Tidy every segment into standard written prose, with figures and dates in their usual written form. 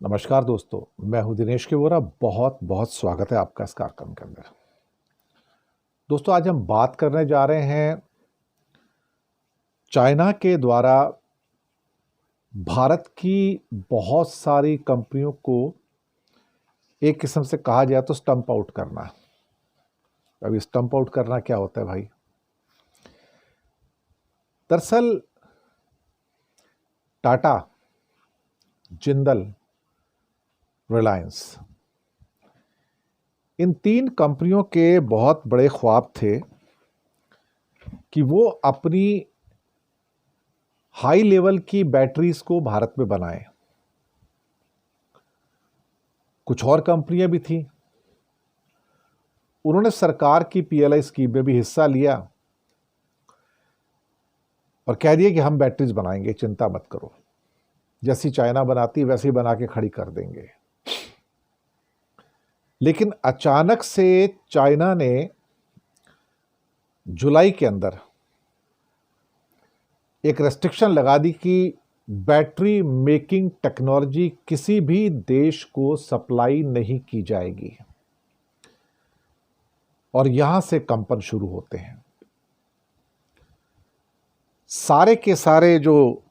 नमस्कार दोस्तों, मैं हूं दिनेश के वोरा। बहुत बहुत स्वागत है आपका इस कार्यक्रम के अंदर। दोस्तों, आज हम बात करने जा रहे हैं चाइना के द्वारा भारत की बहुत सारी कंपनियों को एक किस्म से कहा जाए तो स्टंप आउट करना। अभी स्टंप आउट करना क्या होता है भाई? दरअसल टाटा, जिंदल, रिलायंस, इन तीन कंपनियों के बहुत बड़े ख्वाब थे कि वो अपनी हाई लेवल की बैटरीज को भारत में बनाएं। कुछ और कंपनियां भी थी, उन्होंने सरकार की पीएलआई स्कीम में भी हिस्सा लिया और कह दिया कि हम बैटरीज बनाएंगे, चिंता मत करो, जैसी चाइना बनाती वैसी बना के खड़ी कर देंगे। लेकिन अचानक से चाइना ने जुलाई के अंदर एक रेस्ट्रिक्शन लगा दी कि बैटरी मेकिंग टेक्नोलॉजी किसी भी देश को सप्लाई नहीं की जाएगी। और यहां से कंपन शुरू होते हैं। सारे के सारे जो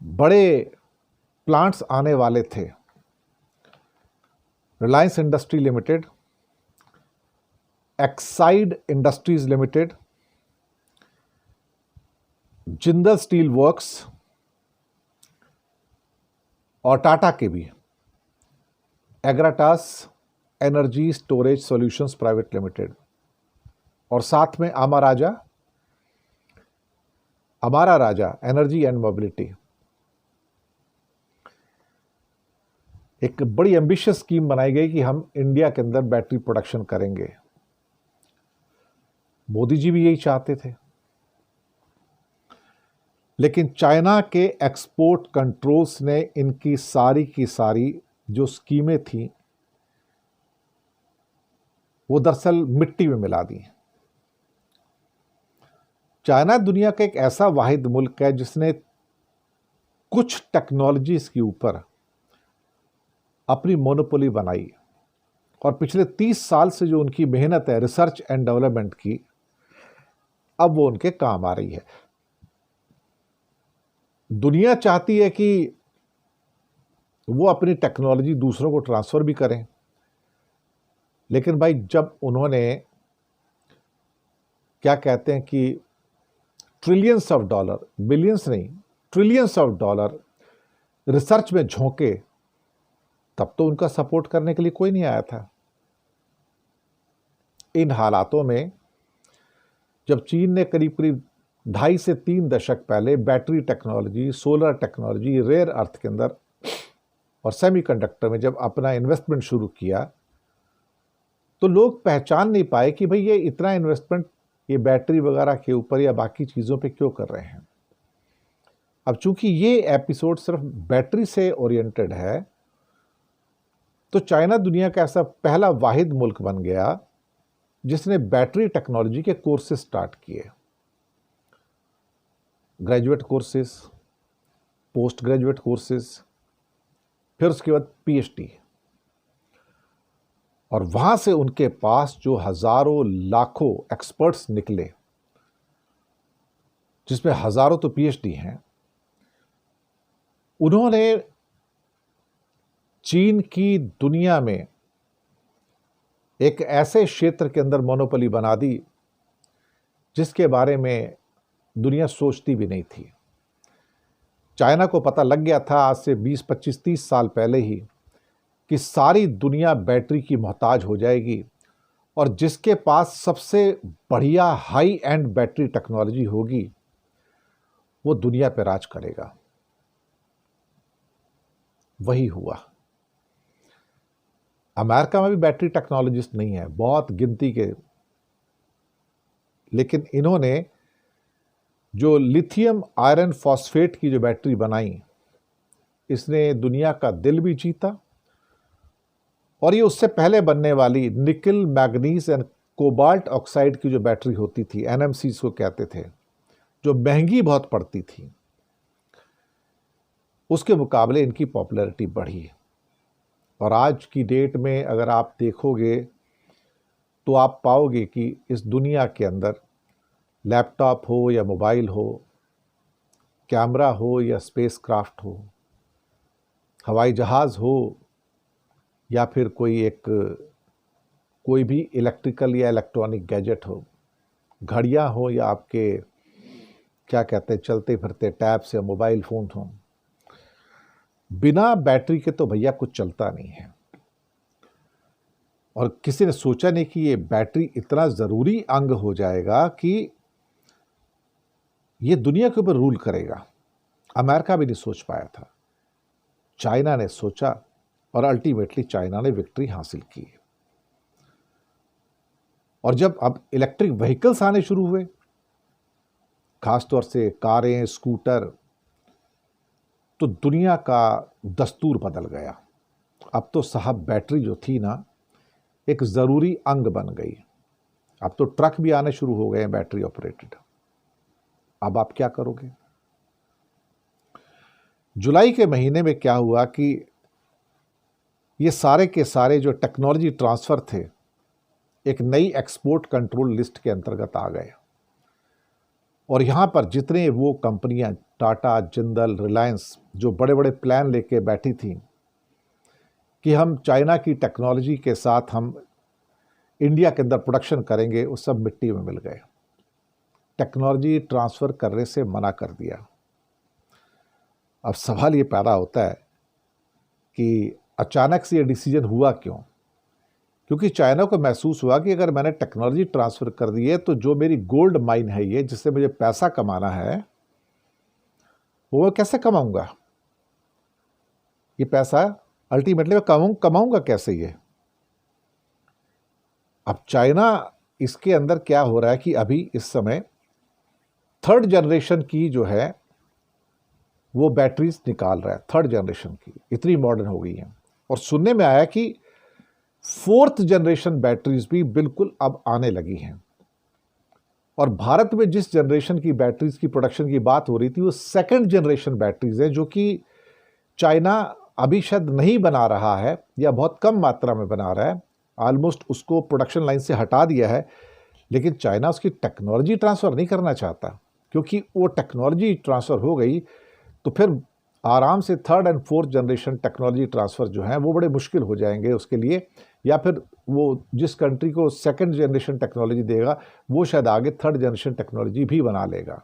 बड़े प्लांट्स आने वाले थे, Reliance industry limited, Exide industries limited, Jindal steel works और टाटा के भी Agratas energy storage solutions private limited, और साथ में Amara Raja energy and mobility. एक बड़ी एम्बिशियस स्कीम बनाई गई कि हम इंडिया के अंदर बैटरी प्रोडक्शन करेंगे। मोदी जी भी यही चाहते थे, लेकिन चाइना के एक्सपोर्ट कंट्रोल्स ने इनकी सारी की सारी जो स्कीमें थी वो दरअसल मिट्टी में मिला दी। चाइना दुनिया का एक ऐसा वाहिद मुल्क है जिसने कुछ टेक्नोलॉजीज के ऊपर अपनी मोनोपोली बनाई, और पिछले 30 साल से जो उनकी मेहनत है रिसर्च एंड डेवलपमेंट की, अब वो उनके काम आ रही है। दुनिया चाहती है कि वो अपनी टेक्नोलॉजी दूसरों को ट्रांसफर भी करें, लेकिन भाई जब उन्होंने क्या कहते हैं कि ट्रिलियंस ऑफ डॉलर, बिलियंस नहीं, ट्रिलियंस ऑफ डॉलर रिसर्च में झोंके, तब तो उनका सपोर्ट करने के लिए कोई नहीं आया था। इन हालातों में जब चीन ने करीब करीब 2.5 से 3 दशक पहले battery technology, solar technology, rare earth के अंदर और सेमीकंडक्टर में जब अपना इन्वेस्टमेंट शुरू किया, तो लोग पहचान नहीं पाए कि भाई ये इतना इन्वेस्टमेंट ये बैटरी वगैरह के ऊपर या बाकी चीज़ों पे क्यों कर रहे हैं। अब चूंकि ये एपिसोड सिर्फ बैटरी से ओरिएंटेड है, तो चाइना दुनिया का ऐसा पहला वाहिद मुल्क बन गया जिसने बैटरी टेक्नोलॉजी के कोर्सेज स्टार्ट किए। Graduate courses, post graduate courses, फिर उसके बाद पीएचडी, और वहां से उनके पास जो हजारों लाखों एक्सपर्ट्स निकले, जिसमें हजारों तो पीएचडी हैं, उन्होंने चीन की दुनिया में एक ऐसे क्षेत्र के अंदर मोनोपोली बना दी जिसके बारे में दुनिया सोचती भी नहीं थी। चाइना को पता लग गया था आज से 20, 25, 30 साल पहले ही कि सारी दुनिया बैटरी की मोहताज हो जाएगी, और जिसके पास सबसे बढ़िया हाई एंड बैटरी टेक्नोलॉजी होगी वो दुनिया पर राज करेगा। वही हुआ। अमेरिका में भी बैटरी टेक्नोलॉजिस्ट नहीं है, बहुत गिनती के, लेकिन इन्होंने जो लिथियम आयरन फॉस्फेट की जो बैटरी बनाई, इसने दुनिया का दिल भी जीता। और ये उससे पहले बनने वाली निकल, मैग्नीज एंड कोबाल्ट ऑक्साइड की जो बैटरी होती थी, एनएमसी को कहते थे, जो महंगी बहुत पड़ती थी, उसके मुकाबले इनकी पॉपुलैरिटी बढ़ी। और आज की डेट में अगर आप देखोगे तो आप पाओगे कि इस दुनिया के अंदर लैपटॉप हो या मोबाइल हो, कैमरा हो या स्पेसक्राफ्ट हो, हवाई जहाज़ हो या फिर कोई भी इलेक्ट्रिकल या इलेक्ट्रॉनिक गैजेट हो, घड़ियां हो या आपके क्या कहते हैं चलते फिरते टैब्स या मोबाइल फ़ोन हो, बिना बैटरी के तो भैया कुछ चलता नहीं है। और किसी ने सोचा नहीं कि ये बैटरी इतना ज़रूरी अंग हो जाएगा कि ये दुनिया के ऊपर रूल करेगा। अमेरिका भी नहीं सोच पाया था, चाइना ने सोचा और अल्टीमेटली चाइना ने विक्ट्री हासिल की। और जब अब इलेक्ट्रिक व्हीकल्स आने शुरू हुए, खासतौर से कारें, स्कूटर, तो दुनिया का दस्तूर बदल गया। अब तो साहब बैटरी जो थी ना, एक ज़रूरी अंग बन गई। अब तो ट्रक भी आने शुरू हो गए हैं बैटरी ऑपरेटेड। अब आप क्या करोगे? जुलाई के महीने में क्या हुआ कि ये सारे के सारे जो टेक्नोलॉजी ट्रांसफ़र थे एक नई एक्सपोर्ट कंट्रोल लिस्ट के अंतर्गत आ गए। और यहाँ पर जितने वो कंपनियाँ टाटा, जिंदल, रिलायंस जो बड़े बड़े प्लान लेके बैठी थी कि हम चाइना की टेक्नोलॉजी के साथ हम इंडिया के अंदर प्रोडक्शन करेंगे, वो सब मिट्टी में मिल गए। टेक्नोलॉजी ट्रांसफ़र करने से मना कर दिया। अब सवाल ये पैदा होता है कि अचानक से ये डिसीजन हुआ क्यों? क्योंकि चाइना को महसूस हुआ कि अगर मैंने टेक्नोलॉजी ट्रांसफ़र कर दी है तो जो मेरी गोल्ड माइन है ये, जिससे मुझे पैसा कमाना है, वो कैसे कमाऊंगा? ये पैसा अल्टीमेटली मैं कमाऊंगा कैसे ये? अब चाइना इसके अंदर क्या हो रहा है कि अभी इस समय थर्ड जनरेशन की जो है वो बैटरीज निकाल रहा है। थर्ड जनरेशन की इतनी मॉडर्न हो गई हैं। और सुनने में आया कि फोर्थ जनरेशन बैटरीज भी बिल्कुल अब आने लगी हैं। और भारत में जिस जनरेशन की बैटरीज की प्रोडक्शन की बात हो रही थी वो सेकंड जनरेशन बैटरीज हैं, जो कि चाइना अभी शायद नहीं बना रहा है या बहुत कम मात्रा में बना रहा है। ऑलमोस्ट उसको प्रोडक्शन लाइन से हटा दिया है, लेकिन चाइना उसकी टेक्नोलॉजी ट्रांसफ़र नहीं करना चाहता, क्योंकि वो टेक्नोलॉजी ट्रांसफ़र हो गई तो फिर आराम से third and fourth generation technology transfer जो है वो बड़े मुश्किल हो जाएंगे उसके लिए। या फिर वो जिस कंट्री को सेकंड जनरेशन टेक्नोलॉजी देगा वो शायद आगे थर्ड जनरेशन टेक्नोलॉजी भी बना लेगा।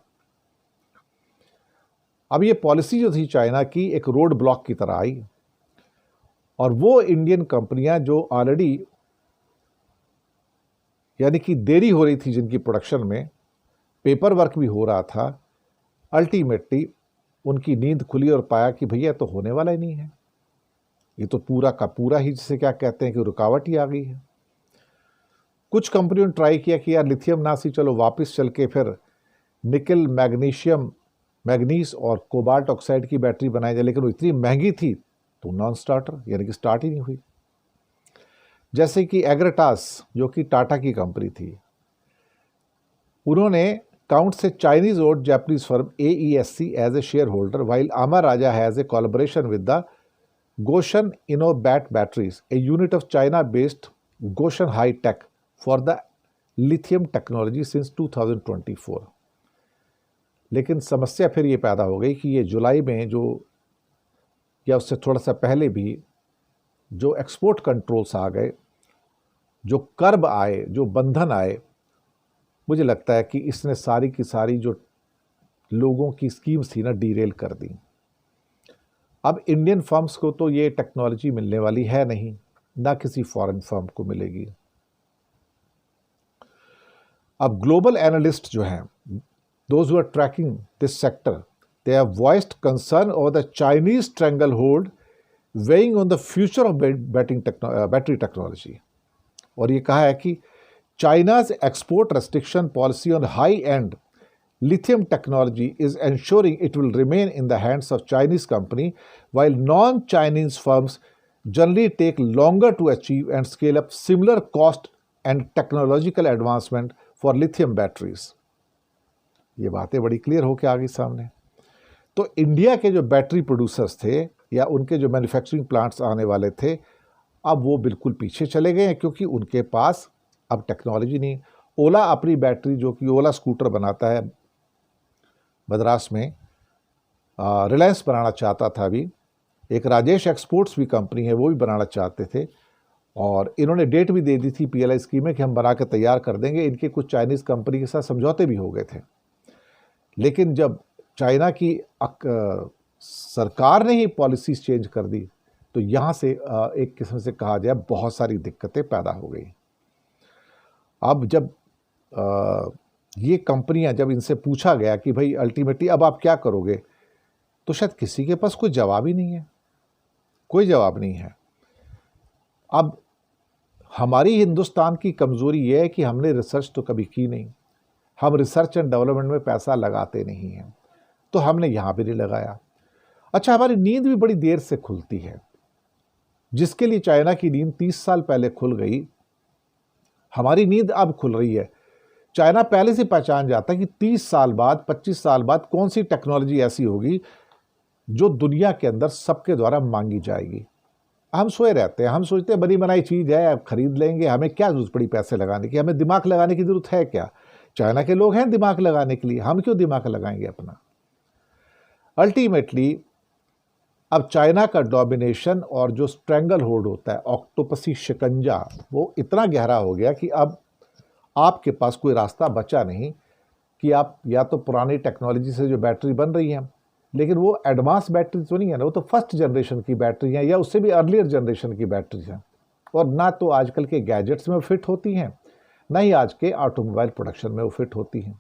अब ये पॉलिसी जो थी चाइना की एक रोड ब्लॉक की तरह आई, और वो इंडियन कंपनियां जो ऑलरेडी यानी कि देरी हो रही थी जिनकी प्रोडक्शन में, पेपर वर्क भी हो रहा था, अल्टीमेटली उनकी नींद खुली और पाया कि भैया तो होने वाला ही नहीं है, ये तो पूरा का पूरा ही जिसे क्या कहते हैं कि रुकावट ही आ गई है। कुछ कंपनियों ने ट्राई किया कि यार लिथियम ना सी, चलो वापस चल के फिर निकल, मैग्नीशियम, मैग्नीस और कोबाल्ट ऑक्साइड की बैटरी बनाई जाए, लेकिन वो इतनी महंगी थी तो नॉन स्टार्टर यानी कि स्टार्ट ही नहीं हुई। जैसे कि एग्रेटास जो कि टाटा की कंपनी थी, उन्होंने counts a Chinese-owned Japanese firm AESC as a shareholder, while Amara Raja has a collaboration with the Goshen InnoBat Batteries, a unit of China-based Goshen High Tech for the lithium technology since 2024. लेकिन समस्या फिर ये पैदा हो गई कि ये जुलाई में जो या उससे थोड़ा सा पहले भी जो एक्सपोर्ट कंट्रोल्स आ गए, जो कर्ब आए, जो बंधन आए, मुझे लगता है कि इसने सारी की सारी जो लोगों की स्कीम्स थी ना डीरेल कर दी। अब इंडियन फर्म्स को तो ये टेक्नोलॉजी मिलने वाली है नहीं, ना किसी फॉरेन फर्म को मिलेगी। अब ग्लोबल एनालिस्ट जो हैं, those who are tracking this sector, they have voiced concern over the Chinese stranglehold weighing on the future of battery technology. और ये कहा है कि China's export restriction policy on high-end lithium technology is ensuring it will remain in the hands of Chinese company, while non-Chinese firms generally take longer to achieve and scale up similar cost and technological advancement for lithium batteries. ये बातें बड़ी clear होकर आ गई सामने। तो India के जो battery producers थे या उनके जो मैन्युफैक्चरिंग प्लांट्स आने वाले थे, अब वो बिल्कुल पीछे चले गए हैं, क्योंकि उनके पास अब टेक्नोलॉजी नहीं। ओला अपनी बैटरी, जो कि ओला स्कूटर बनाता है मद्रास में, रिलायंस बनाना चाहता था अभी, एक राजेश एक्सपोर्ट्स भी कंपनी है, वो भी बनाना चाहते थे, और इन्होंने डेट भी दे दी थी पीएलआई स्कीम में कि हम बना के तैयार कर देंगे। इनके कुछ चाइनीज़ कंपनी के साथ समझौते भी हो गए थे, लेकिन जब चाइना की सरकार ने ही पॉलिसीज चेंज कर दी, तो यहाँ से एक किस्म से कहा जाए बहुत सारी दिक्कतें पैदा हो गई। अब जब ये कंपनियां, जब इनसे पूछा गया कि भाई अल्टीमेटली अब आप क्या करोगे, तो शायद किसी के पास कोई जवाब ही नहीं है, कोई जवाब नहीं है। अब हमारी हिंदुस्तान की कमज़ोरी ये है कि हमने रिसर्च तो कभी की नहीं, हम रिसर्च एंड डेवलपमेंट में पैसा लगाते नहीं हैं, तो हमने यहाँ भी नहीं लगाया। अच्छा, हमारी नींद भी बड़ी देर से खुलती है, जिसके लिए चाइना की नींद 30 साल पहले खुल गई, हमारी नींद अब खुल रही है। चाइना पहले से पहचान जाता है कि 30 साल बाद, 25 साल बाद कौन सी टेक्नोलॉजी ऐसी होगी जो दुनिया के अंदर सबके द्वारा मांगी जाएगी। हम सोए रहते हैं, हम सोचते हैं बनी बनाई चीज़ है, अब खरीद लेंगे, हमें क्या जरूरत पड़ी पैसे लगाने की, हमें दिमाग लगाने की जरूरत है क्या? चाइना के लोग हैं दिमाग लगाने के लिए, हम क्यों दिमाग लगाएंगे अपना? अल्टीमेटली अब चाइना का डोमिनेशन और जो स्ट्रैंगल होल्ड होता है, ऑक्टोपसी शिकंजा, वो इतना गहरा हो गया कि अब आपके पास कोई रास्ता बचा नहीं कि आप या तो पुरानी टेक्नोलॉजी से जो बैटरी बन रही हैं, लेकिन वो एडवांस बैटरी तो नहीं है ना, वो तो फर्स्ट जनरेशन की बैटरी हैं या उससे भी अर्लियर जनरेशन की बैटरी हैं, और ना तो आजकल के गैजेट्स में फिट होती हैं, ना ही आज के ऑटोमोबाइल प्रोडक्शन में वो फिट होती हैं।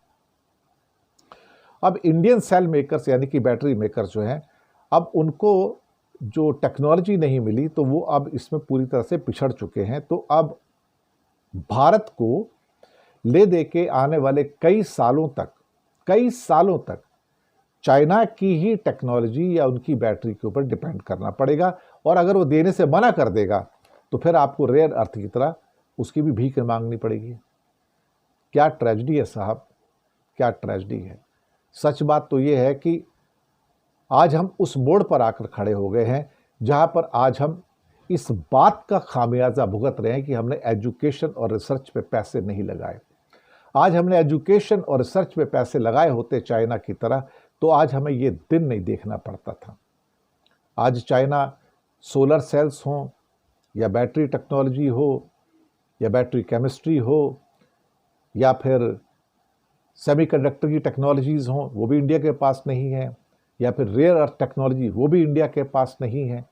अब इंडियन सेल मेकर्स यानी कि बैटरी मेकर्स जो हैं, अब उनको जो टेक्नोलॉजी नहीं मिली, तो वो अब इसमें पूरी तरह से पिछड़ चुके हैं। तो अब भारत को ले दे के आने वाले कई सालों तक चाइना की ही टेक्नोलॉजी या उनकी बैटरी के ऊपर डिपेंड करना पड़ेगा, और अगर वो देने से मना कर देगा तो फिर आपको रेयर अर्थ की तरह उसकी भी भीख मांगनी पड़ेगी। क्या ट्रेजेडी है साहब, क्या ट्रेजेडी है। सच बात तो ये है कि आज हम उस मोड़ पर आकर खड़े हो गए हैं जहां पर आज हम इस बात का खामियाजा भुगत रहे हैं कि हमने एजुकेशन और रिसर्च पे पैसे नहीं लगाए। आज हमने एजुकेशन और रिसर्च पे पैसे लगाए होते चाइना की तरह, तो आज हमें ये दिन नहीं देखना पड़ता था। आज चाइना सोलर सेल्स हों या बैटरी टेक्नोलॉजी हो या बैटरी केमिस्ट्री हो या फिर सेमीकंडक्टर की टेक्नोलॉजीज़ हों, वो भी इंडिया के पास नहीं है, या फिर रेयर अर्थ टेक्नोलॉजी, वो भी इंडिया के पास नहीं है।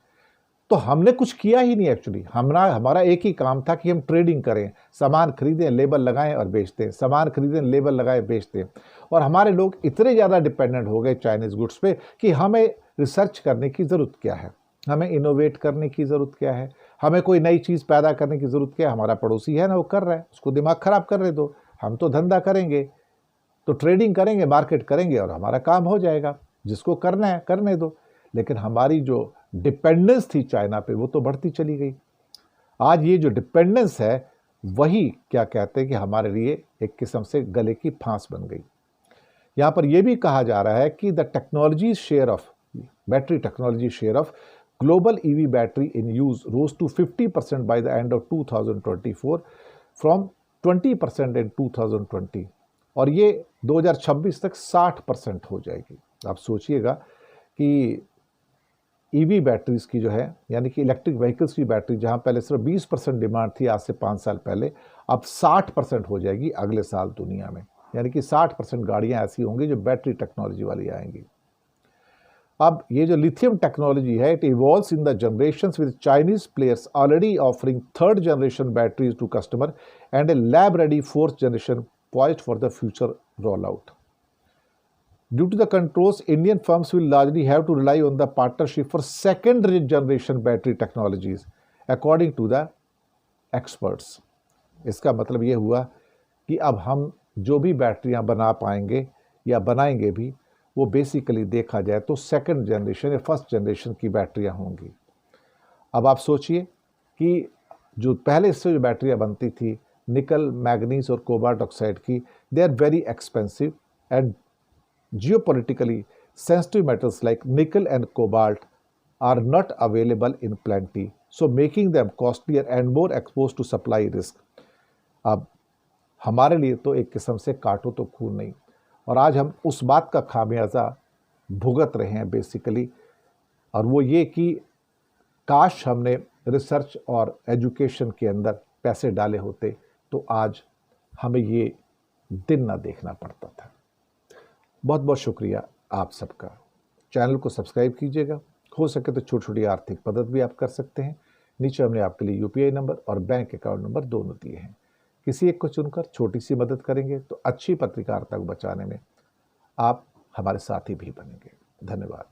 तो हमने कुछ किया ही नहीं एक्चुअली। हमारा एक ही काम था कि हम ट्रेडिंग करें, सामान खरीदें, लेबल लगाएं और बेच दें, सामान खरीदें, लेबल लगाएं, बेच दें। और हमारे लोग इतने ज़्यादा डिपेंडेंट हो गए चाइनीज़ गुड्स पे कि हमें रिसर्च करने की ज़रूरत क्या है, हमें इनोवेट करने की ज़रूरत क्या है, हमें कोई नई चीज़ पैदा करने की ज़रूरत क्या है। हमारा पड़ोसी है ना, वो कर रहा है, उसको दिमाग ख़राब करने दो, हम तो धंधा करेंगे, तो ट्रेडिंग करेंगे, मार्केट करेंगे और हमारा काम हो जाएगा। जिसको करना है करने दो। लेकिन हमारी जो डिपेंडेंस थी चाइना पे, वो तो बढ़ती चली गई। आज ये जो डिपेंडेंस है, वही क्या कहते हैं कि हमारे लिए एक किस्म से गले की फांस बन गई। यहाँ पर यह भी कहा जा रहा है कि the technology share of battery technology share of global EV battery in use rose to 50% by the end of 2024 from 20% in 2020, और ये 2026 तक 60% हो जाएगी। आप सोचिएगा कि ईवी बैटरीज की जो है, यानी कि इलेक्ट्रिक व्हीकल्स की बैटरी, जहां पहले सिर्फ 20% डिमांड थी आज से 5 साल पहले, अब 60% हो जाएगी अगले साल दुनिया में। यानी कि 60% गाड़ियां ऐसी होंगी जो बैटरी टेक्नोलॉजी वाली आएंगी। अब ये जो लिथियम टेक्नोलॉजी है, it evolves in the generations with Chinese players already offering 3rd generation batteries to customer and a lab ready 4th generation poised for the future rollout. Due to the controls, Indian firms will largely have to rely on the partnership for 2nd generation battery technologies, according to the experts. इसका मतलब ये हुआ कि अब हम जो भी बैटरियां बना पाएंगे या बनाएंगे भी, वो बेसिकली देखा जाए तो 2nd जनरेशन या 1st जनरेशन की बैटरियां होंगी। अब आप सोचिए कि जो पहले से जो बैटरियां बनती थी निकल, मैग्नीज और कोबाल्ट ऑक्साइड की, they are very expensive and geopolitically sensitive metals like nickel and cobalt are not available in plenty, so making them costlier and more exposed to supply risk. अब हमारे लिए तो एक किस्म से काटो तो खून नहीं, और आज हम उस बात का खामियाजा भुगत रहे हैं बेसिकली, और वो ये कि काश हमने रिसर्च और एजुकेशन के अंदर पैसे डाले होते तो आज हमें ये दिन ना देखना पड़ता था। बहुत बहुत शुक्रिया आप सबका। चैनल को सब्सक्राइब कीजिएगा, हो सके तो छोटी छोटी आर्थिक मदद भी आप कर सकते हैं। नीचे हमने आपके लिए यूपीआई नंबर और बैंक अकाउंट नंबर दोनों दिए हैं। किसी एक को चुनकर छोटी सी मदद करेंगे तो अच्छी पत्रकारिता को बचाने में आप हमारे साथी भी बनेंगे। धन्यवाद।